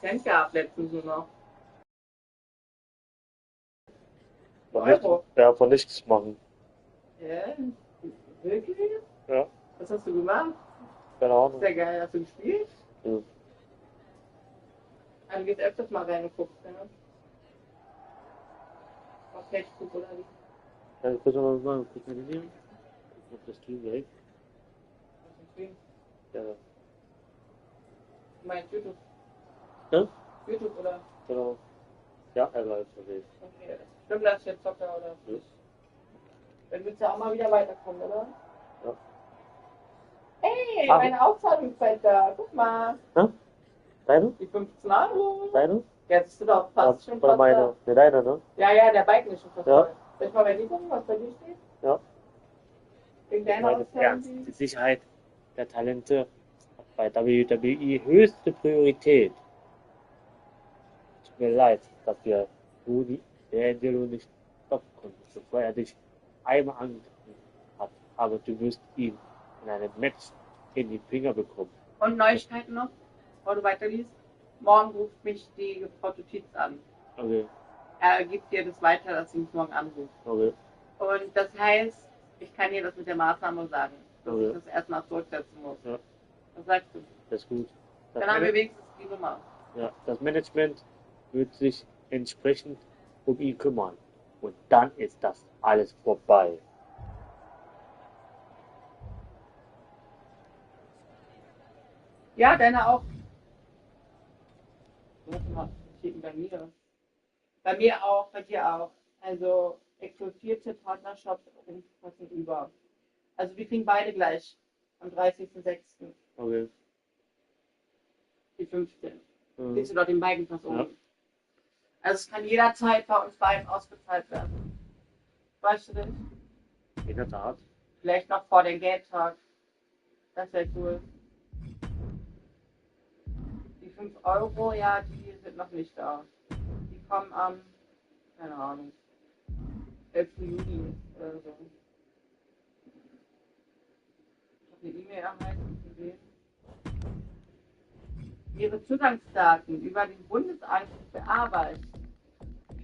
Cent gehabt letztens nur noch. Von nichts, Euro. ja, von nichts machen. Ja? Wirklich? Ja, Was hast du gemacht? keine Ahnung. Sehr geil. Hast du gespielt? Ja. Du gehst öfters mal reingeguckt, ne? Auf Facebook oder wie? Ja, kurz mal kurz meditieren. Auf das Stream direkt. Auf dem Stream. Ja, Du meinst YouTube? ja. YouTube oder? Genau. Ja, er läuft okay. Okay. Stimmt, das ist jetzt Zocker oder? Ja. Dann willst du auch mal wieder weiterkommen, oder? Ja. Hey, Ach. meine Auszahlungszeit da. Guck mal. Ja? Deine? Die 15 Euro. Deine? Jetzt bist du doch fast schon Oder fast meine? Ne, deine, ne? da. Ja, der Balken ist schon fast Ja. voll. Soll ich mal bei dir gucken, was bei dir steht? Ja. Wegen Ich deiner meine es ernst. Auszahlung? Die Sicherheit der Talente hat bei WWE höchste Priorität. Tut mir leid, dass wir der Angelo nicht stoppen konnten, bevor er dich einmal angegriffen hat. Aber du wirst ihn in einem Match in die Finger bekommen. Und Neuigkeiten noch, bevor du weiterliest. Morgen ruft mich die Frau Notiz an. Okay, Er gibt dir das weiter, dass sie mich morgen anruft. okay, Und das heißt, ich kann dir das mit der Maßnahme sagen, dass Okay. ich das erstmal zurücksetzen muss. Ja. Was sagst du? das ist gut. Das, Dann haben wir wenigstens die Nummer. ja, das Management wird sich entsprechend um ihn kümmern. Und dann ist das alles vorbei. Ja, deine auch. Warte mal, was steht denn bei mir? Bei mir auch, bei dir auch. Also exklusive Partnerschaft passen über. Also wir kriegen beide gleich am 30.06. Okay. die 15. Mhm. Kriegst du dort den Balkenpass oben. Ja. Also es kann jederzeit bei uns beiden ausgezahlt werden. Weißt du das? In der Tat. Vielleicht noch vor dem Geldtag. Das wäre cool. Die 5 Euro, ja, die sind noch nicht da. Die kommen am, keine Ahnung, 11. Juli oder so. Ich habe eine E-Mail erhalten gesehen. Ihre Zugangsdaten über den Bundesamt für Arbeit.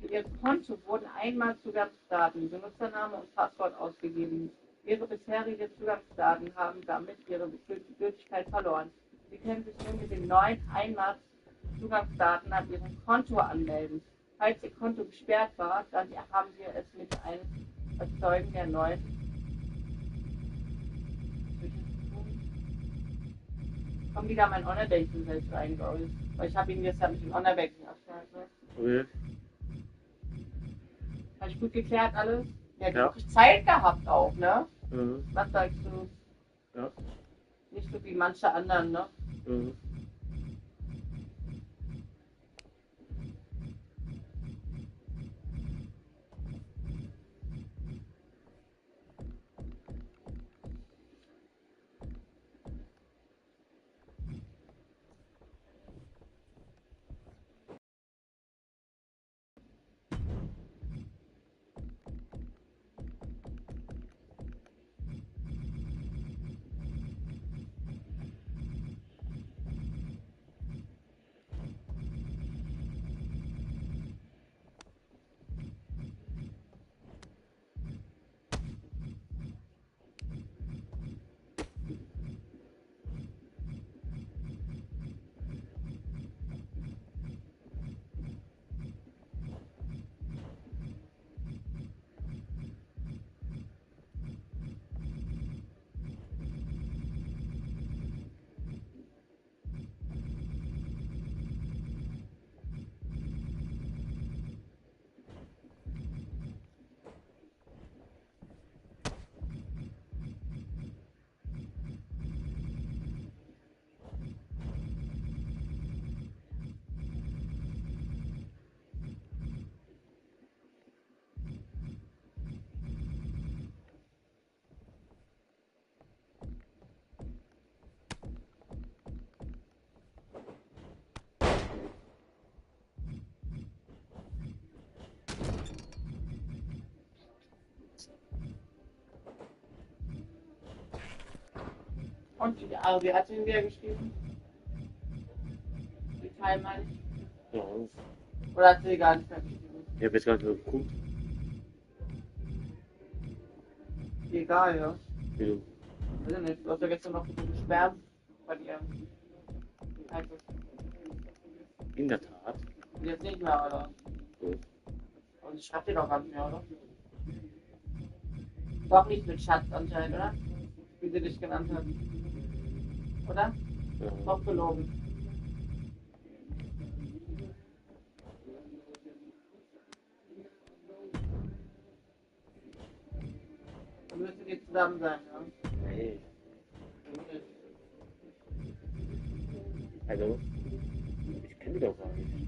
Für Ihr Konto wurden einmal Zugangsdaten, Benutzername und Passwort ausgegeben. Ihre bisherigen Zugangsdaten haben damit ihre Gültigkeit verloren. Sie können sich nun mit den neuen Einmal-Zugangsdaten an Ihrem Konto anmelden. Falls Ihr Konto gesperrt war, dann haben wir es mit einem Erzeugen der neuen kommt wieder mein Online-Banking selbst rein, glaube ich. Weil ich habe ihn jetzt mit dem Online-Banking abgeschaltet. Okay. Habe ich gut geklärt alles? Ja, du Ja. hast Zeit gehabt auch, ne? Mhm. Was sagst du? Ja. Nicht so wie manche anderen, ne? Mhm. Und wie hat sie ihn wieder geschrieben? Die Teil meine ich. Ja. Oder hat sie gar nicht mehr geschrieben? Ich habe jetzt gar nicht mehr geguckt. Egal, ja. Wie du. Weiß ich nicht. Du hast ja gestern noch geschwärmt bei dir. Also, In der Tat. jetzt nicht mehr, oder? Gut. Und ich schreib dir doch gar nicht mehr, oder? Doch nicht mit Schatz anscheinend, oder? Wie sie dich genannt hat. Oder? Ja. Doch gelogen. Dann müssen die zusammen sein, ja? Nee. Also, ich kenne die doch gar nicht.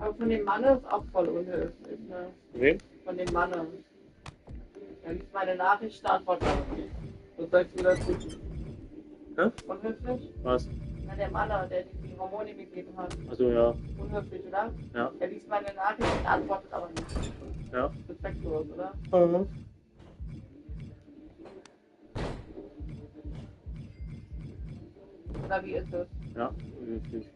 Aber von dem Mann ist auch voll unhöflich, ne? Wem? Von dem Mann. Er liest meine Nachricht, antwortet aber nicht. Was sagst du dazu? Hä? Unhöflich? Was? Na, der Mann, der die Hormone gegeben hat. Also ja. Unhöflich, oder? Ja. Er liest meine Nachricht, antwortet aber nicht. Ja. Respektlos, oder? Mhm. Oder wie ist es? Ja, wirklich.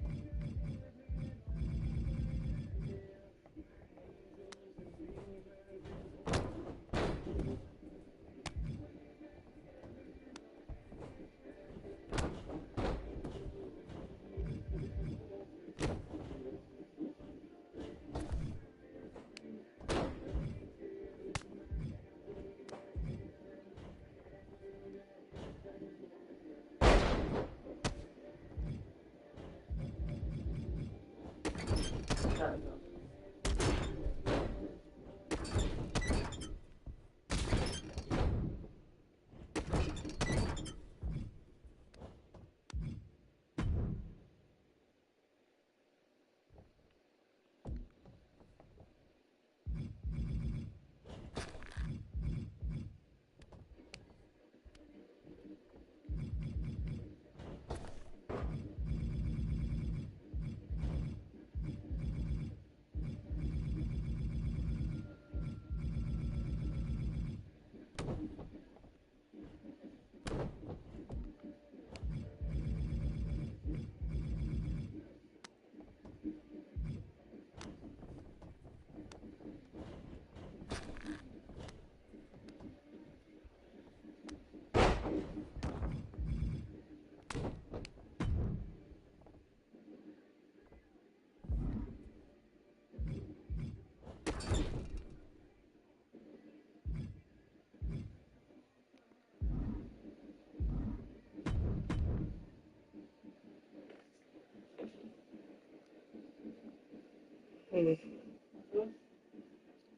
Ja, also.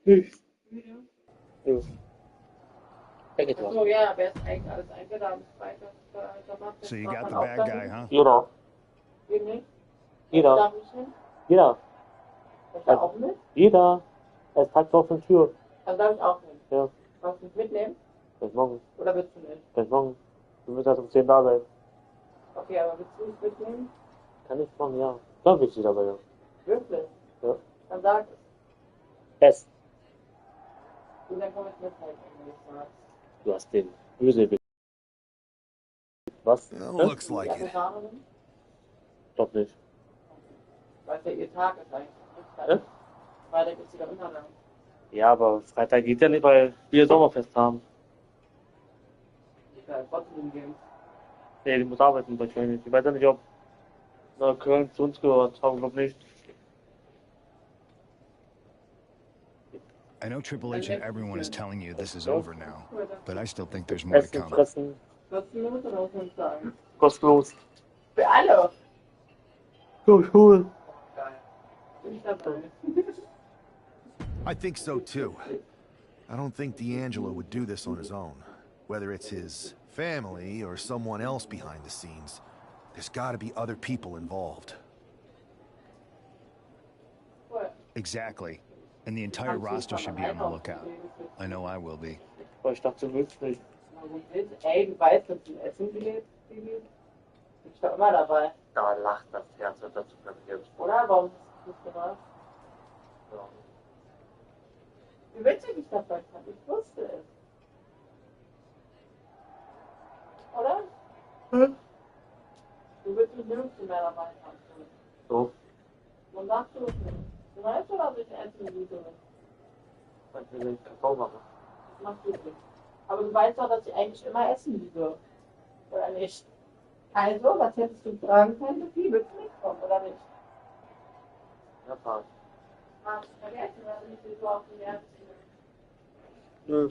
Nichts. Müde? Ja. Da geht was. Achso, ja, wer ist eigentlich alles eingeladen? Freitag, So you got the bad guy, huh? Jeder. Geht nicht? Jeder. Darf ich hin? Jeder. Darf ich da auch mit? Jeder. Er ist Tag vor der Tür. Also darf ich auch hin? Ja. Darfst du mich mitnehmen? Bis morgen. Oder willst du nicht? Bis morgen. Du musst erst um 10 da sein. Okay, aber willst du mich mitnehmen? Kann ich machen, ja. Glaube ich aber ja. Wirklich? Ja. Dann sag es. Es. Und dann komm ich mit halt, wenn du das sagst. Du hast den Bösewicht. Was? Well, looks Die like it. Amerikanerin? Doch nicht. Weil es ja ihr Tag ist eigentlich. Hä? Freitag ist wieder immer da. Ja, aber Freitag geht ja nicht, weil wir Sommerfest haben. Ich kann trotzdem gehen. Nee, die muss arbeiten wahrscheinlich. Ich weiß ja nicht, ob Köln zu uns gehört. Aber glaube nicht. I know Triple H and everyone is telling you this is over now, but I still think there's more to Essen, come. fressen, Kostenlos oder was soll ich sagen? kostenlos. Für alle! So, cool. Geil. Bin ich dabei. I think so too. I don't think D'Angelo would do this on his own. Whether it's his family or someone else behind the scenes, there's got to be other people involved. Exactly. And the entire roster should be on the lookout. I know I will be. Aber ich dachte, du willst nicht. Ey, du weißt, dass du Essen gelebt bist? Ich war immer dabei. Da lacht das Herz, wenn dazu kann ich jetzt. Oder? Warum bist du da? Ja. Wie witzig ich das fand. Ich wusste es. Oder? Hm? Du willst mich nirgendwo mehr dabei haben. So. Warum sagst du das nicht? Du weißt schon, dass ich Essen liebe. Weil ich mir den Kakao mache. Das machst du nicht. Aber du weißt doch, dass ich eigentlich immer Essen liebe. Oder nicht? Also, was hättest du fragen können? Wie willst du mitkommen, oder nicht? Ja, passt. Hast du vergessen, dass ich nicht so auf den Herzen bin? Nö.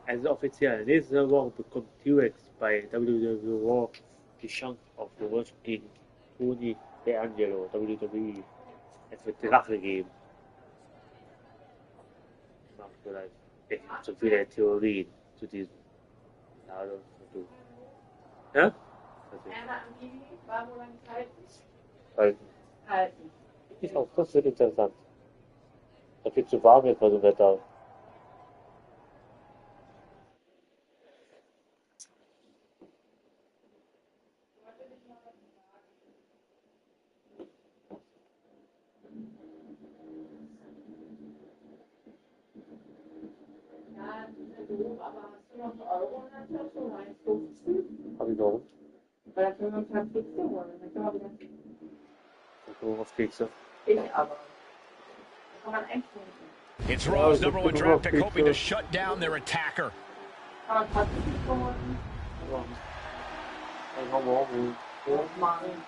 Also offiziell, nächste Woche bekommt T-Rex bei WWE die Chance auf Revanche gegen Tony D'Angelo, WWE. Es wird Drache geben. Ich mache vielleicht echt zu viele Theorien zu diesem. Ja, das du. Ja? Anna am Bibi war wohl lang Halten. halten. Ich auch, das wird interessant. Da viel zu warm jetzt bei so einem Wetter. Ja, das ist ja doof, aber hast du noch einen Euro in der Tasche? 1,50? Hab ich noch. Weil da können wir uns halt Kekse holen. Dann können wir wieder... So, was kriegst du? Ich aber. Da kann man einschränken. It's Raw's #1 draft pick hoping to shut down their attacker. Kann man Kekse holen? Dann haben wir auch einen. Machen.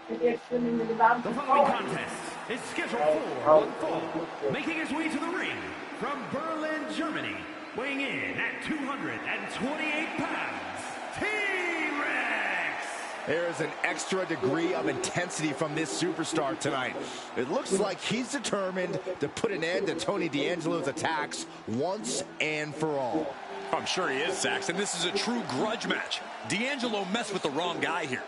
Mit der Stimme in den Warmen. The following contest is scheduled for one fall, making his way to the ring from Berlin, Germany, weighing in at 228 pounds, T-Rex! There is an extra degree of intensity from this superstar tonight. It looks like he's determined to put an end to Tony D'Angelo's attacks once and for all. I'm sure he is, Saxon. This is a true grudge match. D'Angelo messed with the wrong guy here.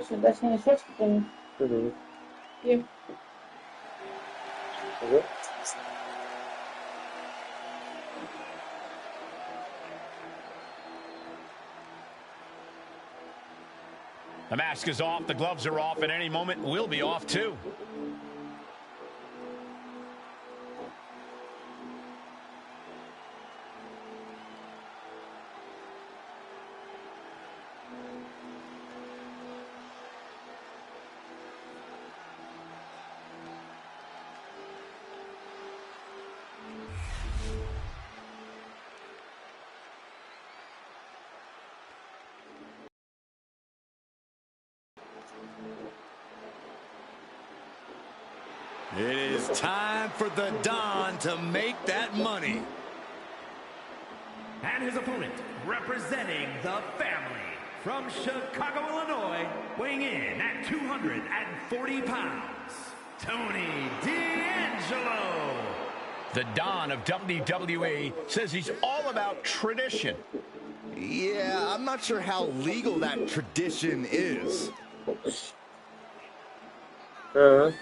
Schön, dass ich eine Schutz bringe. Bitte. Hier. Okay. The mask is off, the gloves are off, at any moment we'll be off too. It is time for the Don to make that money. And his opponent, representing the family, from Chicago, Illinois, weighing in at 240 pounds, Tony D'Angelo. The Don of WWE says he's all about tradition. Yeah, I'm not sure how legal that tradition is. Hä?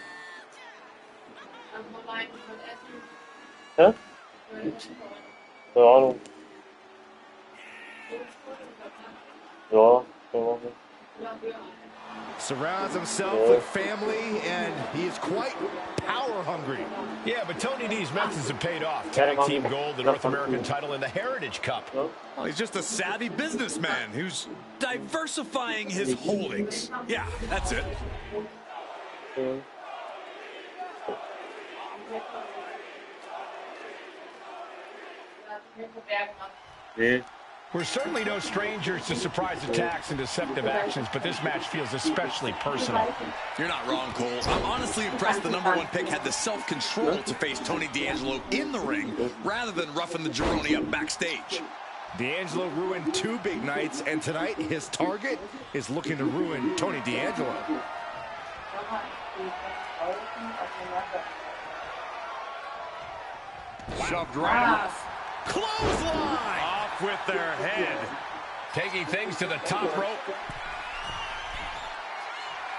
Keine Ahnung. Ja, Surrounds himself with family, and he is quite power hungry. Yeah, but Tony D's methods have paid off. Tag team gold, the North American title, and the Heritage Cup. Well, he's just a savvy businessman who's diversifying his holdings. Yeah, that's it. Nee. We're certainly no strangers to surprise attacks and deceptive actions, but this match feels especially personal. You're not wrong, Cole. I'm honestly impressed the #1 pick had the self-control to face Tony D'Angelo in the ring rather than roughing the jabroni up backstage. D'Angelo ruined 2 big nights, and tonight his target is looking to ruin Tony D'Angelo. Shoved right off. Clothesline! Off with their head. Taking things to the top rope.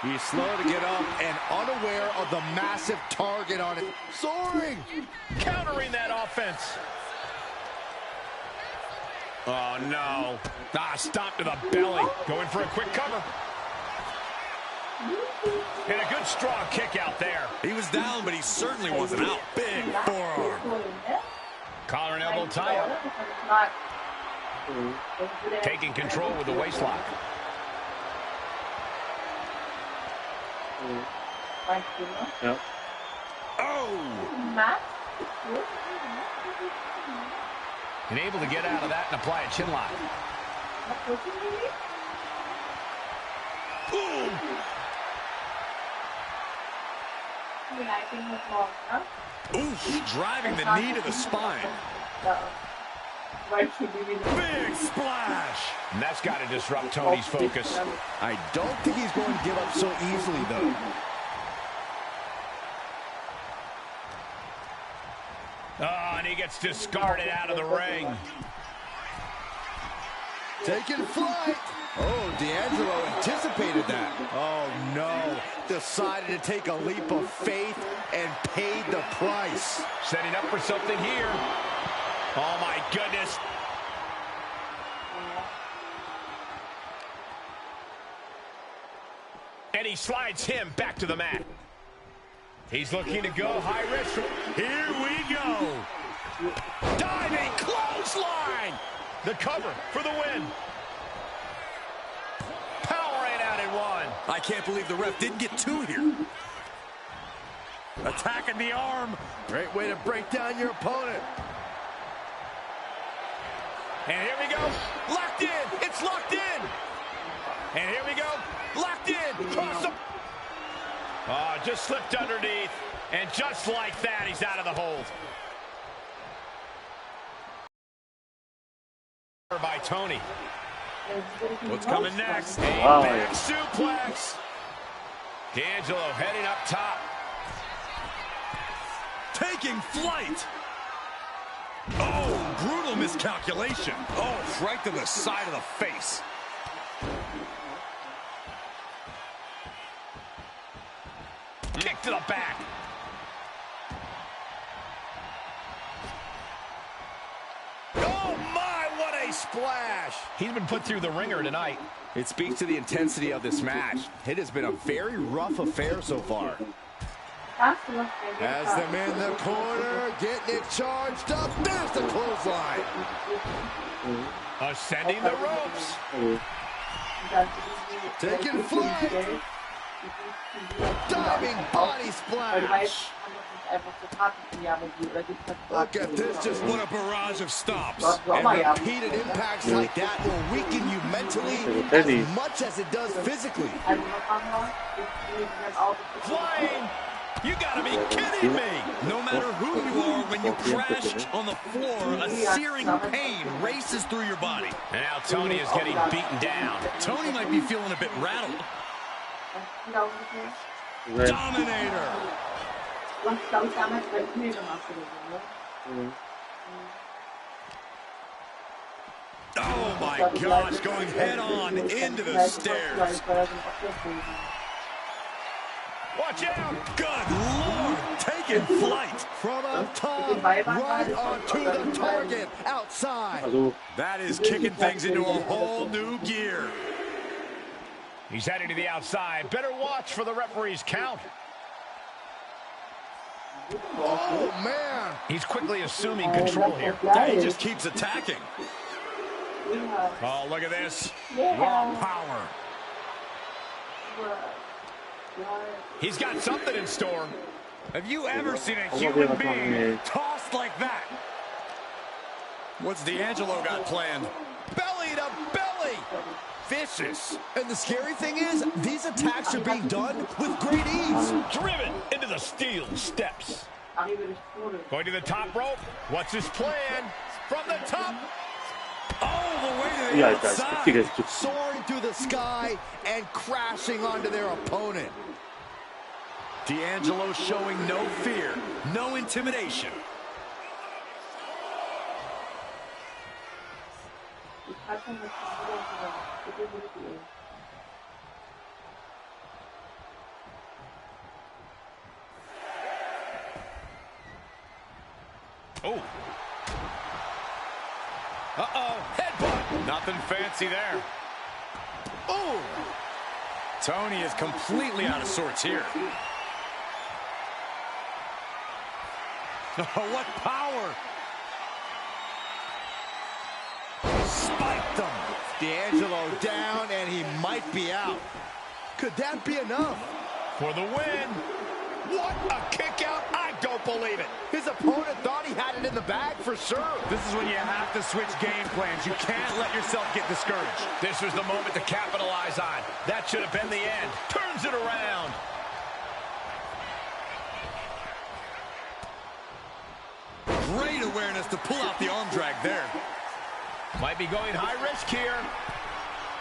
He's slow to get up and unaware of the massive target on it. Soaring! Countering that offense. Oh, no. Stop to the belly. Going for a quick cover. And a good strong kick out there. He was down, but he certainly wasn't out. Big forearm. Collar and elbow tie-up. Taking control with the waistlock. Ja. Oh! And able to get out of that and apply a chin lock. Boom! Ooh, driving the knee to the spine. Big splash! And that's got to disrupt Tony's focus. I don't think he's going to give up so easily, though. Oh, and he gets discarded out of the ring. Taking flight. Oh, D'Angelo anticipated that. Oh, no. Decided to take a leap of faith and paid the price. Setting up for something here. Oh, my goodness. And he slides him back to the mat. He's looking to go high risk. Here we go. Diving clothesline. The cover for the win. Powering out in one. I can't believe the ref didn't get 2 here. Attacking the arm. Great way to break down your opponent. And here we go. Locked in. It's locked in. And here we go. Locked in. Cross him. Oh, just slipped underneath. And just like that, he's out of the hold. By Tony. What's coming next? A back suplex. D'Angelo heading up top. Taking flight. Oh, brutal miscalculation. Oh, right to the side of the face. Kick to the back. Oh, my, what a splash. He's been put through the ringer tonight. It speaks to the intensity of this match. It has been a very rough affair so far. Has them in the corner, getting it charged up. There's the clothesline. Ascending the ropes. Taking flight. Diving body splash. Look at this, just What a barrage of stops. and repeated impacts like that will weaken you mentally as much as it does physically. Flying. You gotta be kidding me. No matter who you are, when you crash on the floor, a searing pain races through your body. And now Tony is getting beaten down. Tony might be feeling a bit rattled. Red. Dominator. Oh my gosh, going head on into the stairs. Watch out. Good Lord, taking flight from up top, right onto the target, outside. Also, That is kicking things into a whole new gear. He's heading to the outside. Better watch for the referee's count. Oh, man. He's quickly assuming control here. He just keeps attacking. Oh, look at this. Raw power. He's got something in store. Have you ever seen a human being tossed like that? What's D'Angelo got planned? Belly to belly. Vicious. And the scary thing is, these attacks are being done with great ease. Driven into the steel steps. Going to the top rope. What's his plan? From the top. All the way to the outside. Soaring through the sky and crashing onto their opponent. D'Angelo showing no fear, no intimidation. Oh. Uh-oh. Headbutt. Nothing fancy there. Oh. Tony is completely out of sorts here. Oh, what power. Spiked him. D'Angelo down, and he might be out. Could that be enough? For the win. What a kick out. I don't believe it. His opponent thought he had it in the bag for sure. This is when you have to switch game plans. You can't let yourself get discouraged. This was the moment to capitalize on. That should have been the end. Turns it around. Great awareness to pull out the arm drag there. Might be going high risk here.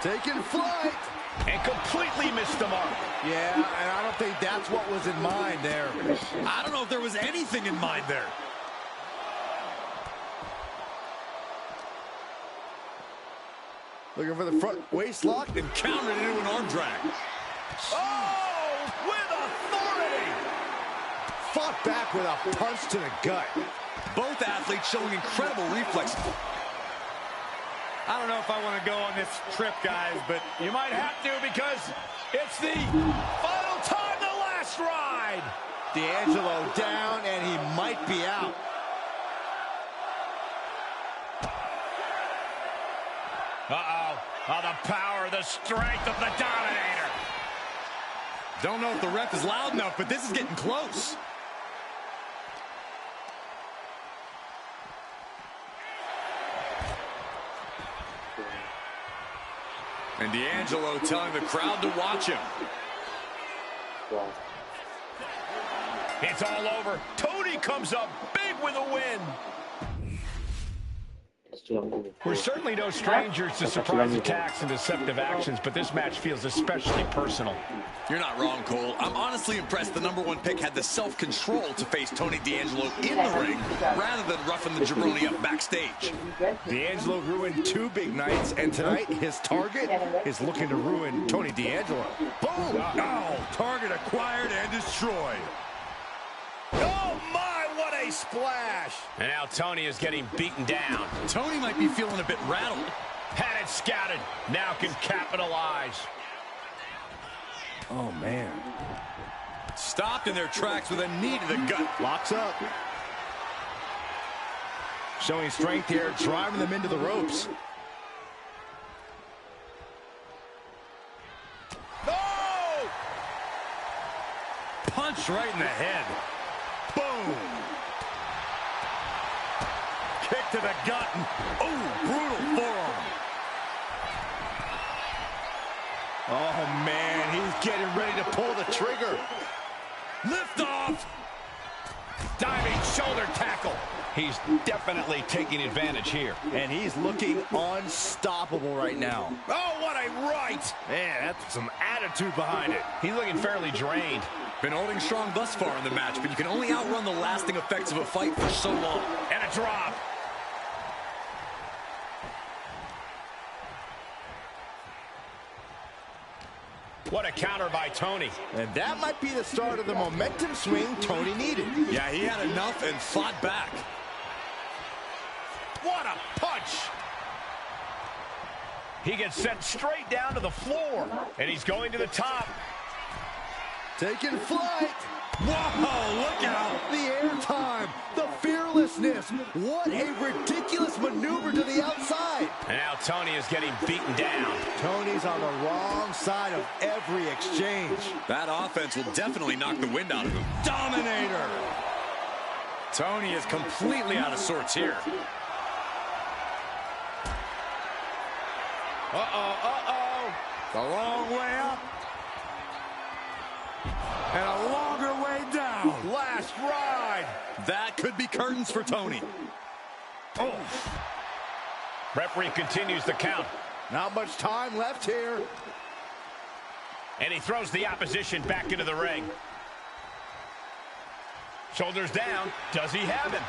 Taking flight. And completely missed the mark. Yeah, and I don't think that's what was in mind there. I don't know if there was anything in mind there. Looking for the front waist lock and countered into an arm drag. Oh, with authority. Fought back with a punch to the gut. Both athletes showing incredible reflexes. I don't know if I want to go on this trip, guys, but You might have to because it's the final time, the last ride. D'Angelo down, and he might be out. Uh-oh. Oh, the power, the strength of the Dominator. Don't know if the ref is loud enough, but this is getting close. And D'Angelo telling the crowd to watch him. It's all over. Tony comes up big with a win. We're certainly no strangers to surprise attacks and deceptive actions, but this match feels especially personal. You're not wrong, Cole. I'm honestly impressed the #1 pick had the self-control to face Tony D'Angelo in the ring rather than roughing the jabroni up backstage. D'Angelo ruined 2 big nights, and tonight his target is looking to ruin Tony D'Angelo. Boom! Oh, target acquired and destroyed. Oh, my, what a splash. And now Tony is getting beaten down. Tony might be feeling a bit rattled. Had it scouted. Now can capitalize. Oh, man. Stopped in their tracks with a knee to the gut. Locks up. Showing strength here, driving them into the ropes. Oh! Punch right in the head. Boom. Kick to the gut. Oh, brutal forearm. Oh, man, he's getting ready to pull the trigger. Lift off. Diving shoulder tackle. He's definitely taking advantage here. And he's looking unstoppable right now. Oh, what a right. Man, that's some attitude behind it. He's looking fairly drained. Been holding strong thus far in the match, but you can only outrun the lasting effects of a fight for so long. And a drop. What a counter by Tony. And that might be the start of the momentum swing Tony needed. Yeah, he had enough and fought back. What a punch. He gets sent straight down to the floor. And he's going to the top. Taking flight. Whoa, look out. The airtime, the fearlessness. What a ridiculous maneuver to the outside. And now Tony is getting beaten down. Tony's on the wrong side of every exchange. That offense will definitely knock the wind out of him. Dominator. Tony is completely out of sorts here. The long way up. And a longer way down. Last ride. That could be curtains for Tony. Oh. Referee continues the count. Not much time left here. And he throws the opposition back into the ring. Shoulders down. Does he have him?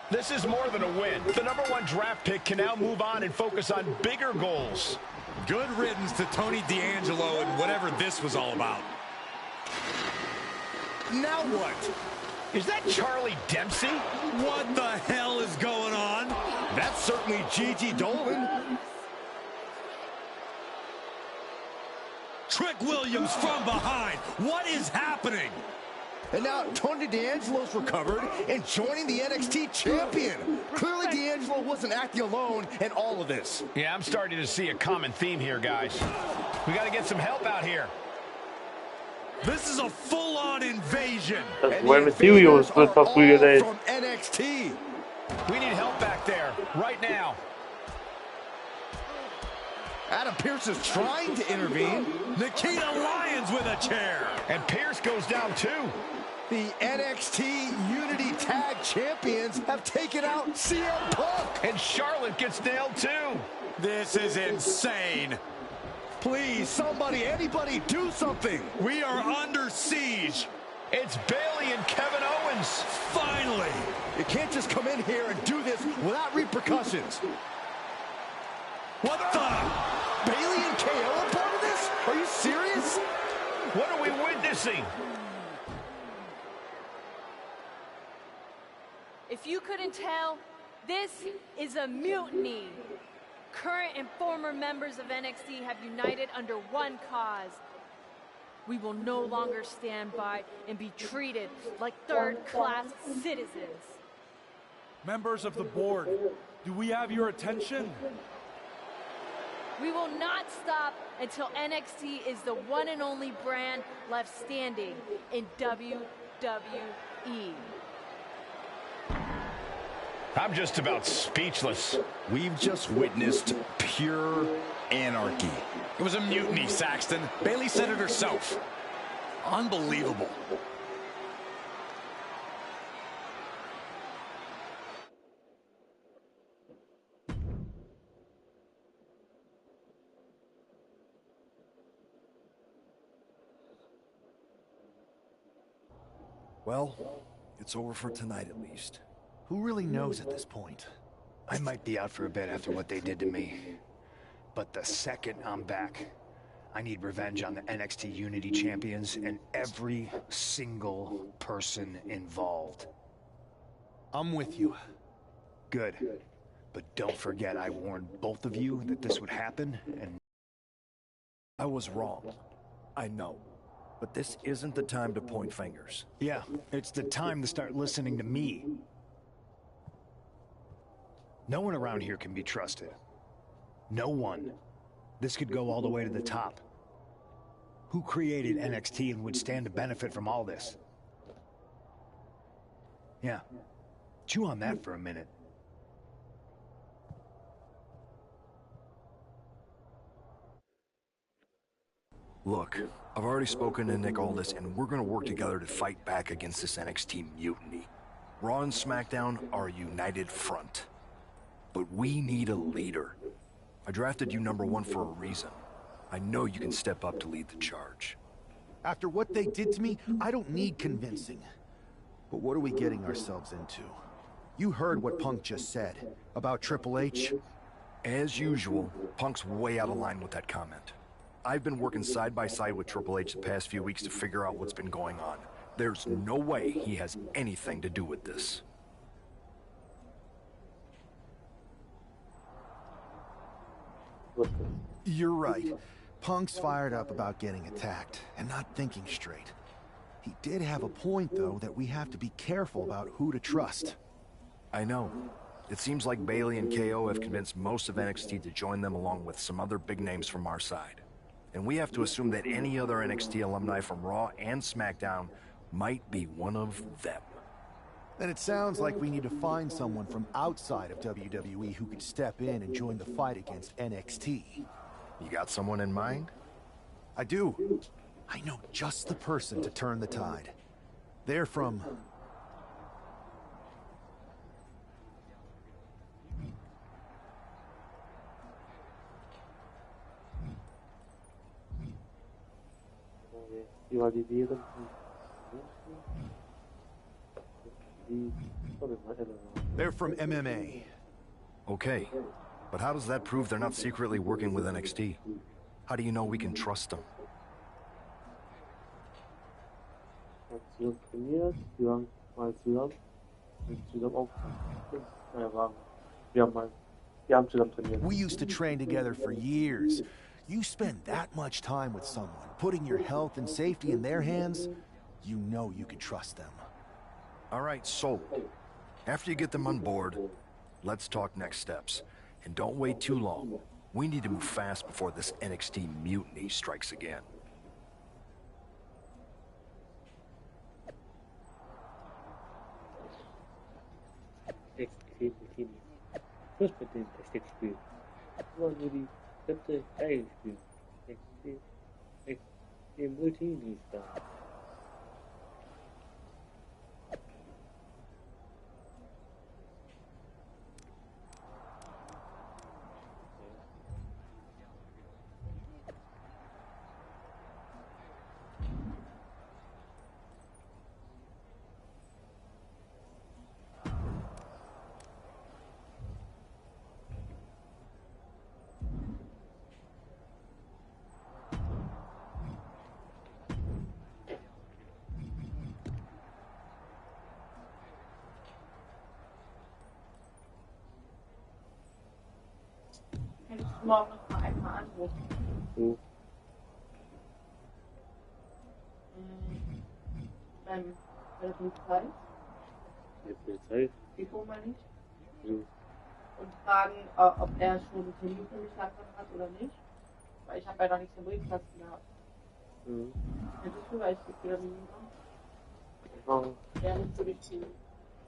This is more than a win. The #1 draft pick can now move on and focus on bigger goals. Good riddance to Tony D'Angelo and whatever this was all about. Now what? Is that Charlie Dempsey? What the hell is going on? That's certainly Gigi Dolan. Trick Williams from behind. What is happening? And now Tony D'Angelo's recovered and joining the NXT champion. Clearly D'Angelo wasn't acting alone in all of this. Yeah, I'm starting to see a common theme here, guys. We got to get some help out here. This is a full-on invasion. Das Rey Mysterio wird verprügelt, ey. From NXT. We need help back there, right now. Adam Pearce is trying to intervene. Nikita Lyons with a chair. And Pearce goes down too. The NXT Unity Tag Champions have taken out CM Punk. And Charlotte gets nailed too. This is insane. Please, somebody, anybody, do something. We are under siege. It's Bayley and Kevin Owens. Finally. You can't just come in here and do this without repercussions. What the? Bayley and KO are part of this? Are you serious? What are we witnessing? If you couldn't tell, this is a mutiny. Current and former members of NXT have united under one cause. We will no longer stand by and be treated like third-class citizens. Members of the board, do we have your attention? We will not stop until NXT is the one and only brand left standing in WWE. I'm just about speechless. We've just witnessed pure anarchy. It was a mutiny, Saxton. Bayley said it herself. Unbelievable. Well, it's over for tonight at least. Who really knows at this point? I might be out for a bit after what they did to me. But the second I'm back, I need revenge on the NXT Unity Champions and every single person involved. I'm with you. Good. But don't forget I warned both of you that this would happen, and I was wrong. I know. But this isn't the time to point fingers. yeah, it's the time to start listening to me. No one around here can be trusted. No one. This could go all the way to the top. Who created NXT and would stand to benefit from all this? Yeah. Chew on that for a minute. Look, I've already spoken to Nick Aldis, and we're gonna work together to fight back against this NXT mutiny. Raw and SmackDown are a united front. But we need a leader. I drafted you #1 for a reason. I know you can step up to lead the charge. After what they did to me, I don't need convincing. But what are we getting ourselves into? You heard what Punk just said about Triple H. As usual, Punk's way out of line with that comment. I've been working side by side with Triple H the past few weeks to figure out what's been going on. There's no way he has anything to do with this. You're right. Punk's fired up about getting attacked and not thinking straight. He did have a point, though, that we have to be careful about who to trust. I know. It seems like Bailey and KO have convinced most of NXT to join them along with some other big names from our side. And we have to assume that any other NXT alumni from Raw and SmackDown might be one of them. Then it sounds like we need to find someone from outside of WWE who could step in and join the fight against NXT. You got someone in mind? I do. I know just the person to turn the tide. They're from... They're from MMA. Okay, but how does that prove they're not secretly working with NXT? How do you know we can trust them? We used to train together for years. You spend that much time with someone, putting your health and safety in their hands, you know you can trust them. All right, sold. After you get them on board, let's talk next steps. And don't wait too long. We need to move fast before this NXT mutiny strikes again. Plus mit dem Technikspiel. Immer nur die dritte geile Spiel. Extrem Multi da. Morgen noch mal einmal anrufen. So. Bei der Polizei. Die Polizei? Biko meine ich. So. Und fragen, ob er schon einen Termin für mich hat oder nicht. Weil ich habe ja noch nichts im Briefkasten gehabt. Mhm. Hättest du, weil ich gebe dir Termin Warum? Ja, nicht für dich ziehen.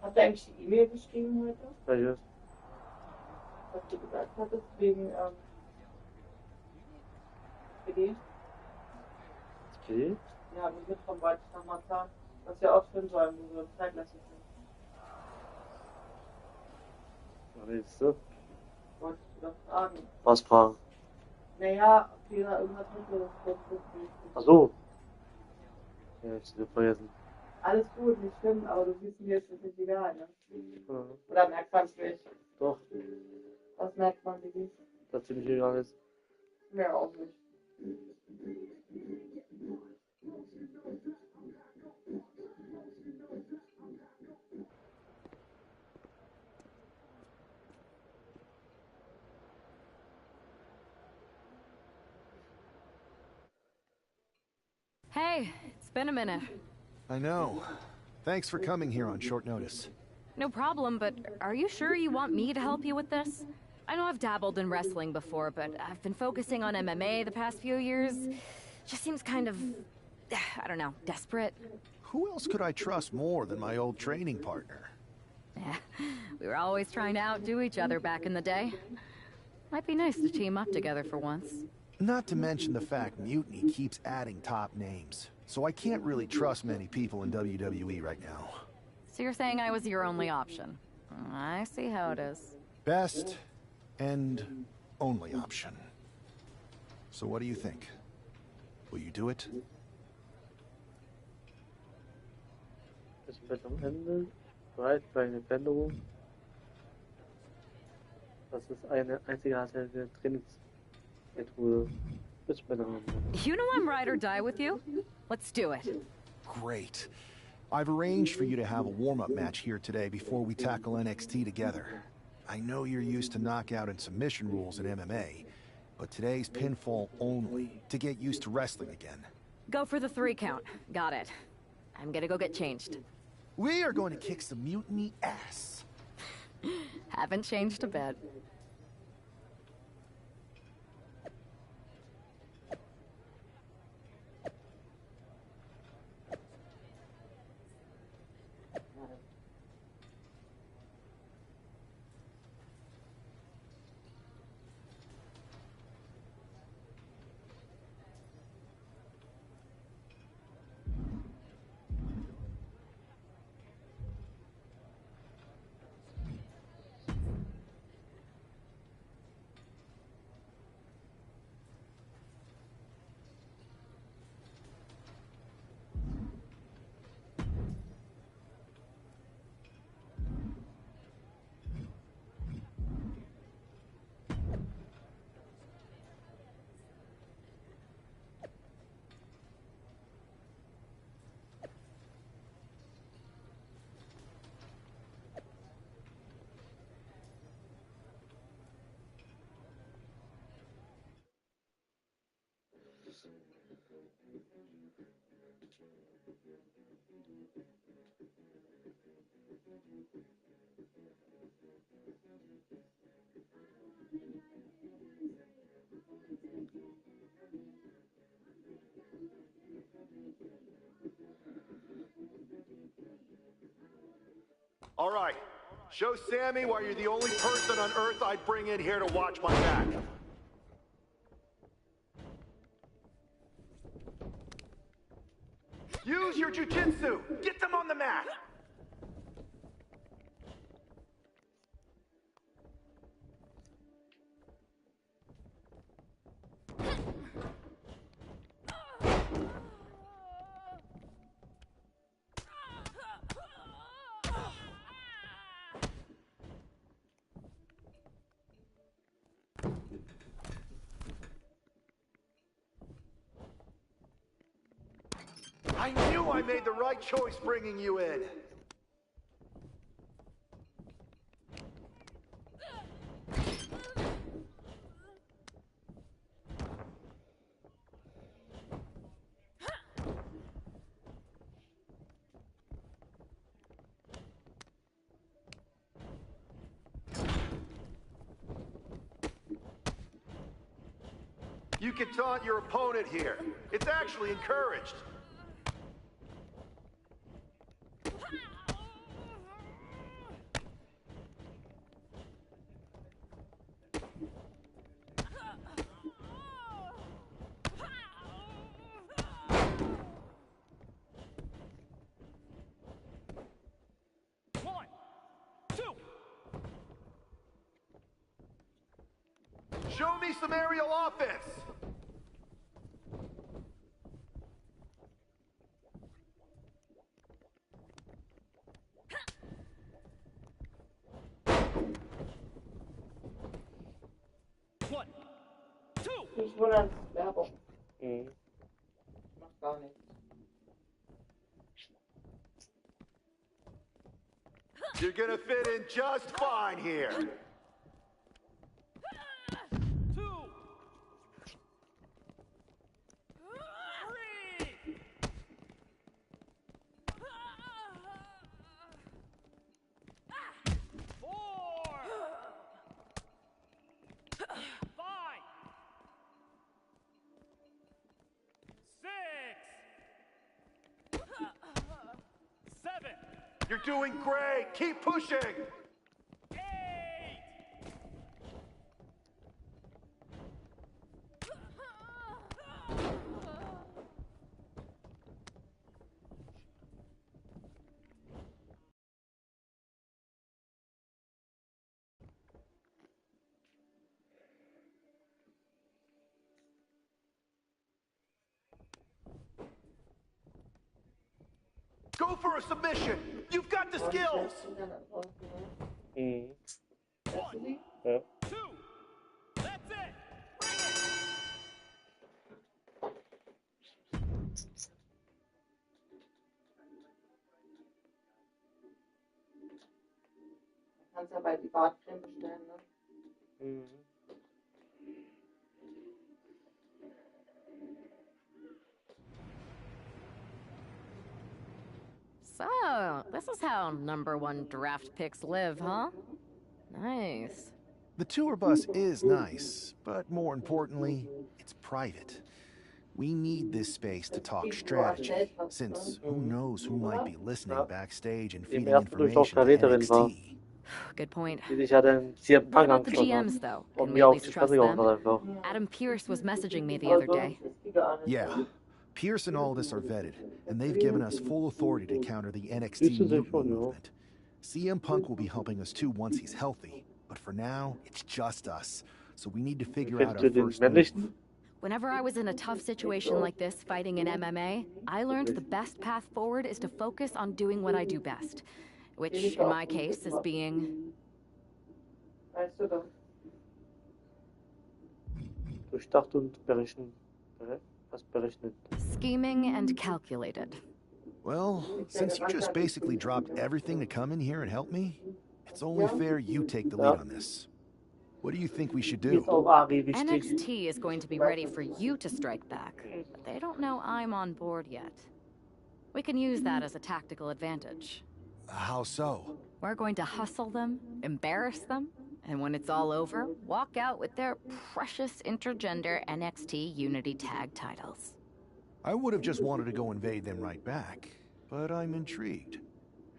Hast du eigentlich die E-Mail geschrieben heute? Welches? Was du gesagt hattest, wegen SPD? SPD? Ja, mit Mittwoch wollte ich nochmal sagen, was wir ausführen sollen, wo wir uns Zeit lassen können. Was willst du? Wolltest du das fragen? Was fragen? Naja, ob wir da irgendwas mittelfristig. Ach so. Ja, ich hab's vergessen. Alles gut, nicht schlimm, aber du siehst mir, ist das nicht egal, ne? Mhm. Oder merkt man es nicht? Doch. Was merkt man nicht? Das ziemlich egal ist. Mir auch nicht. Hey, it's been a minute. I know. Thanks for coming here on short notice. No problem, but are you sure you want me to help you with this? I know I've dabbled in wrestling before, but I've been focusing on MMA the past few years. Just seems kind of, I don't know, desperate. Who else could I trust more than my old training partner? Yeah, we were always trying to outdo each other back in the day. Might be nice to team up together for once. Not to mention the fact Mutiny keeps adding top names, so I can't really trust many people in WWE right now. So you're saying I was your only option? I see how it is. Best and only option. So what do you think? Will you do it? Ist vielleicht am Ende bereit für eine Veränderung? Das ist eine einzigartige Trainingsmethode. You know I'm ride or die with you? Let's do it. Great. I've arranged for you to have a warm-up match here today before we tackle NXT together. I know you're used to knockout and submission rules in MMA, but today's pinfall only, to get used to wrestling again. Go for the 3 count. Got it. I'm gonna go get changed. We are going to kick some mutiny ass. Haven't changed a bit. All right, show Sammy why you're the only person on Earth I'd bring in here to watch my back. Use your jujitsu. Get them on the mat. I knew I made the right choice bringing you in. You can taunt your opponent here. It's actually encouraged. Show me some aerial offense! One, two. Ich wundere, Werbung. Macht gar nichts. You're gonna fit in just fine here. You're doing great! Keep pushing! 8! Go for a submission! You've got the skills! Ja. Kannst ja bei die Bartcreme bestellen, ne? Mhm. So, this is how #1 draft picks live, huh? Nice. The tour bus is nice, but more importantly, it's private. We need this space to talk strategy, since who knows who might be listening backstage and Im feeding ersten Durchlauf information to Verräterin war, NXT. Good point. die sich ja den CM What Punk about the angeschaut hat. GMs, though? Und Can we mir at auch least die trust Fresse gehauen them? hat einfach. Adam Pierce was messaging me the other day. Yeah, Pierce and Aldis are vetted, and they've given us full authority to counter the NXT mutiny movement. CM Punk will be helping us too once he's healthy, but for now, it's just us, so we need to figure out our first move. Whenever I was in a tough situation like this fighting in MMA, I learned the best path forward is to focus on doing what I do best, which in my case is being... Durchdacht und berechnet. Was berechnet? Scheming and calculated. Well, since you just basically dropped everything to come in here and help me, it's only fair you take the lead on this. What do you think we should do? NXT is going to be ready for you to strike back, but they don't know I'm on board yet. We can use that as a tactical advantage. How so? We're going to hustle them, embarrass them, and when it's all over, walk out with their precious intergender NXT Unity Tag titles. I would have just wanted to go invade them right back, but I'm intrigued.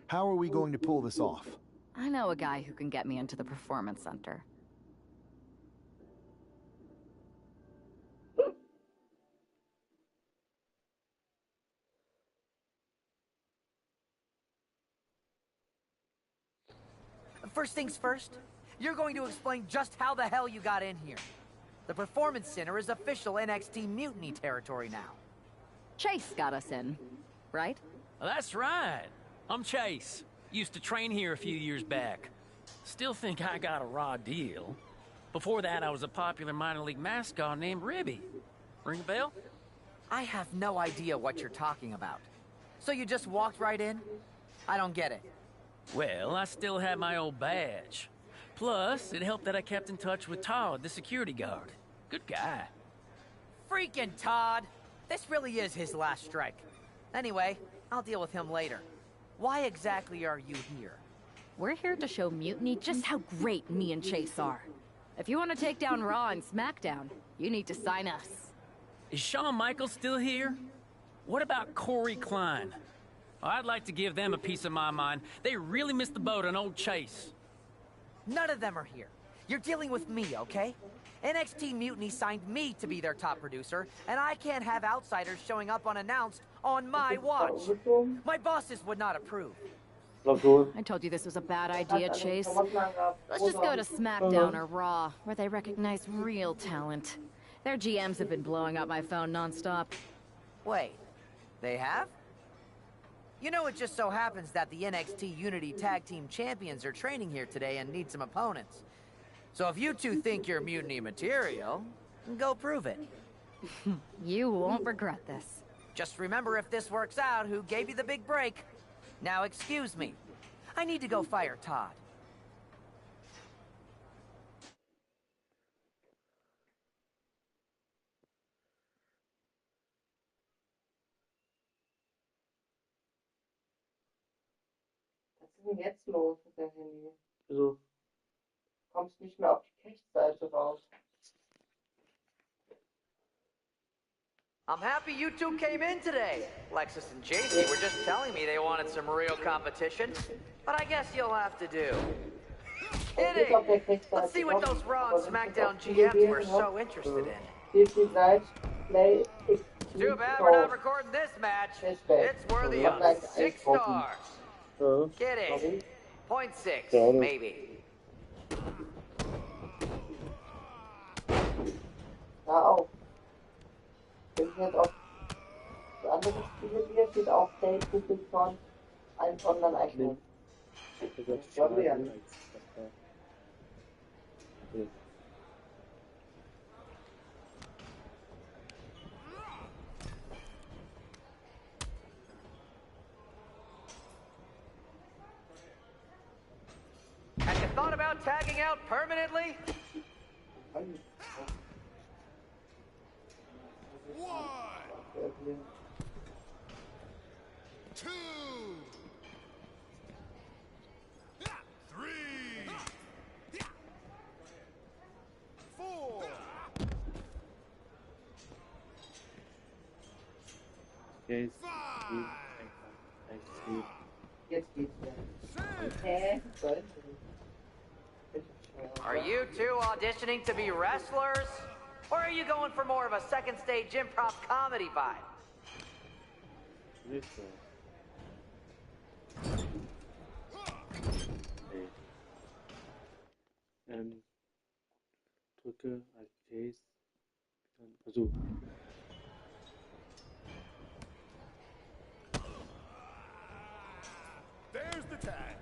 How are we going to pull this off? I know a guy who can get me into the Performance Center. First things first, you're going to explain just how the hell you got in here. The Performance Center is official NXT Mutiny territory now. Chase got us in, right? That's right. I'm Chase. Used to train here a few years back. Still think I got a raw deal. Before that, I was a popular minor league mascot named Ribby. Ring a bell? I have no idea what you're talking about. So you just walked right in? I don't get it. Well, I still had my old badge. Plus, it helped that I kept in touch with Todd, the security guard. Good guy. Freaking Todd! This really is his last strike. Anyway, I'll deal with him later. Why exactly are you here? We're here to show Mutiny just how great me and Chase are. If you want to take down Raw and SmackDown, you need to sign us. Is Shawn Michaels still here? What about Corey Klein? I'd like to give them a piece of my mind. They really missed the boat on old Chase. None of them are here. You're dealing with me, okay? NXT Mutiny signed me to be their top producer, and I can't have outsiders showing up unannounced on my watch. My bosses would not approve. I told you this was a bad idea, Chase. Let's just go to SmackDown or Raw, where they recognize real talent. Their GMs have been blowing up my phone nonstop. Wait, they have? You know, it just so happens that the NXT Unity Tag Team Champions are training here today and need some opponents. So if you two think you're Mutiny material, go prove it. You won't regret this. Just remember, if this works out, who gave you the big break. Now excuse me. I need to go fire Todd. Was ist denn jetzt los mit dem Handy? Wieso? Kommst nicht mehr auf die Cache-Seite raus. I'm happy you two came in today. Lexus and JC were just telling me they wanted some real competition, but I guess you'll have to do. Kidding! Let's see what those Raw and SmackDown GMs were so interested in. Too bad we're not recording this match. It's worthy of 6 stars. Kidding. 0.6, maybe. Hör auf. Wenn ich jetzt auf die andere Spiele gehe, steht auch Date von einem Online-Einkauf. Ja. And you tagging out permanently? 1, 2, 3, 4. Jetzt geht's wieder. Hä? Are you two auditioning to be wrestlers? Or are you going for more of a second stage improv comedy vibe? Drücke als Chase. Dann Versuch. There's the tag.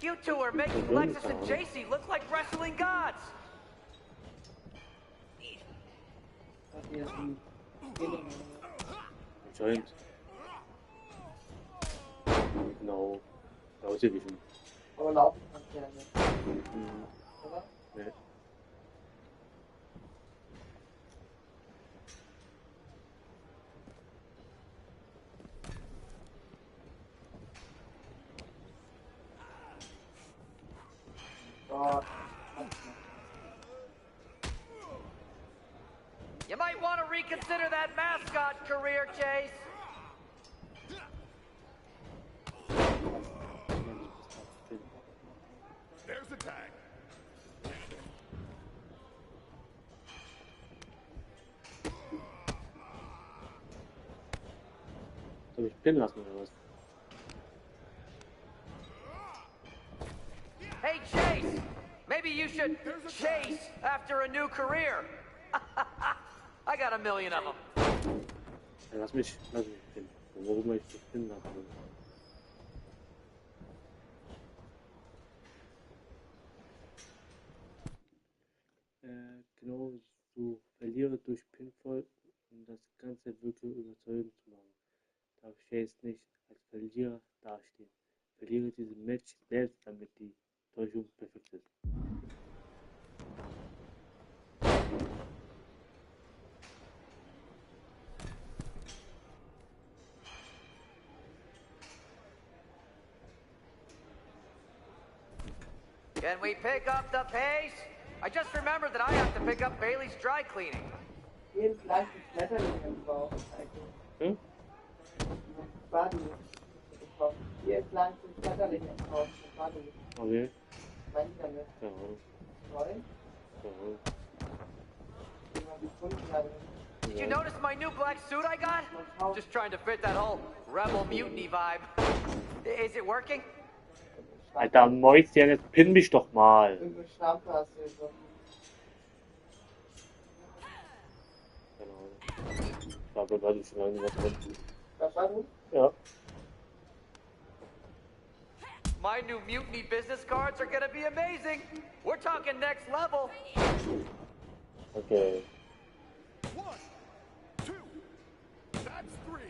You two are making Lexus and JC look like wrestling gods. Anscheinend. Genau. Ausgewichen. Aber laufen kannst du ja nicht. Oder? Nee. You might want to reconsider that mascot career, Chase. There's the tag. Soll ich pinnen lassen oder was? Hey, Chase! Maybe you should chase after a new career. I got a million of them. Ja, lass mich pinnen. Warum ich dich pinnen lassen? Genau, so verliere durch Pinfall, um das Ganze wirklich überzeugend zu machen. Darf Chase nicht als Verlierer dastehen. Verliere dieses Match selbst, damit die Täuschung perfekt ist. Can we pick up the pace? I just remembered that I have to pick up Bailey's dry cleaning. Hier ist leicht ein Schmetterling im Bauch. Hm? Hier ist leicht ein Schmetterling im Bauch. Okay. Mein damit. Ja. Toll. Did you notice my new black suit I got? Just trying to fit that whole rebel mutiny vibe. Is it working? Alter Mäuschen, jetzt pinn mich doch mal. Genau. Ich glaube, da ist schon irgendwas drin. Was war du? Ja. My new mutiny business cards are gonna be amazing. We're talking next level. Okay. 1, 2, that's 3.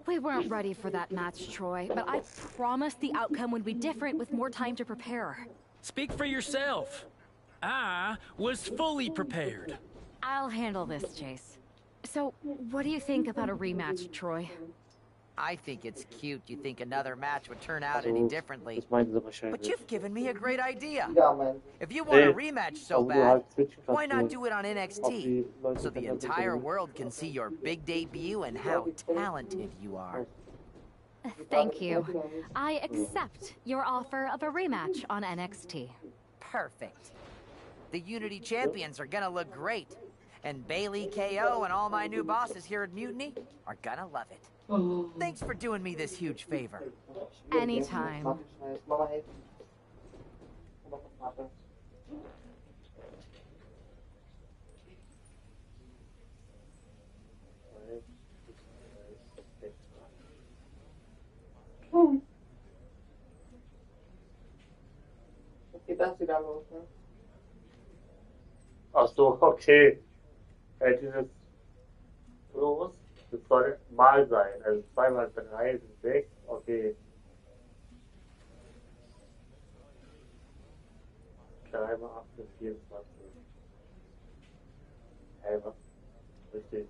We weren't ready for that match, Troy, but I promise the outcome would be different with more time to prepare. Speak for yourself. I was fully prepared. I'll handle this, Chase. So, what do you think about a rematch, Troy? I think it's cute you think another match would turn out any differently. But you've given me a great idea. If you want a rematch so bad, why not do it on NXT? So the entire world can see your big debut and how talented you are. Thank you. I accept your offer of a rematch on NXT. Perfect. The Unity champions are gonna look great. And Bailey, KO, and all my new bosses here at Mutiny are gonna love it. Thanks for doing me this huge favor. Anytime. wieder los, ne? Ach so, okay. Dieses Los, das soll mal sein. Also 2 mal 3 sind 6. Okay. 3 mal 8 sind 24. Hey, was? Richtig.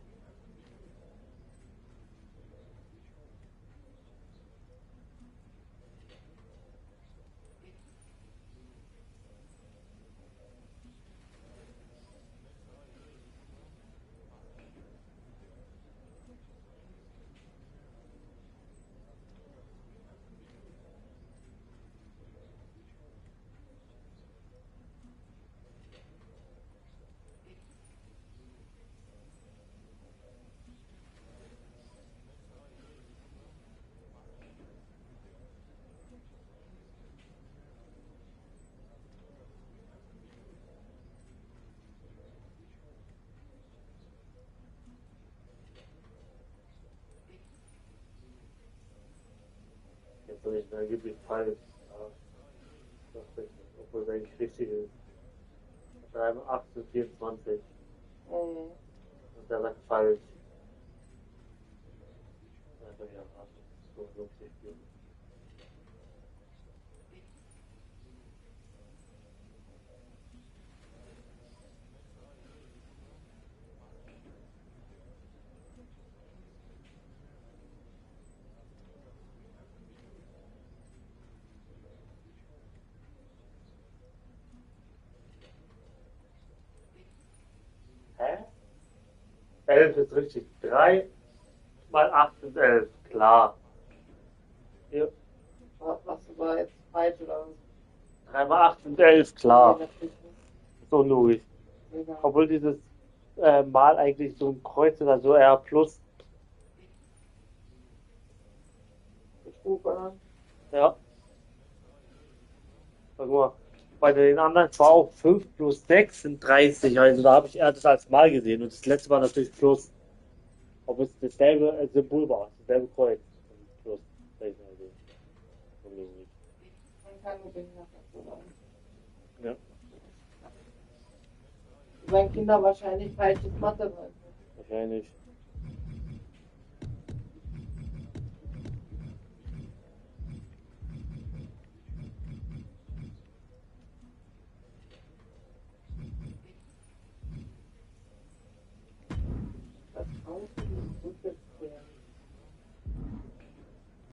Jetzt soll ich angeblich falsch. Ja, das ist richtig. Obwohl es eigentlich richtig ist. 3 mal 8 sind 24. Und der sagt falsch. Also ja, so lustig. Hä? 11 ist richtig. 3 mal 8 sind 11. Klar. Ja. Was war jetzt falsch oder was? 3 mal 8 sind 11. Klar. So logisch. Ja. Obwohl dieses Mal eigentlich so ein Kreuz ist, also R plus. Betrug, oder? Ja. Guck mal. Bei den anderen war auch 5 plus 6 sind 30. Also da habe ich eher das als Mal gesehen. Und das letzte war natürlich plus. Ob es dasselbe Symbol war, dasselbe Kreuz. Plus. Also, unlogisch. Man kann nur behindert sein. Ja. Wenn Kinder wahrscheinlich falsches Mathe wollen. Wahrscheinlich. Das Auto ist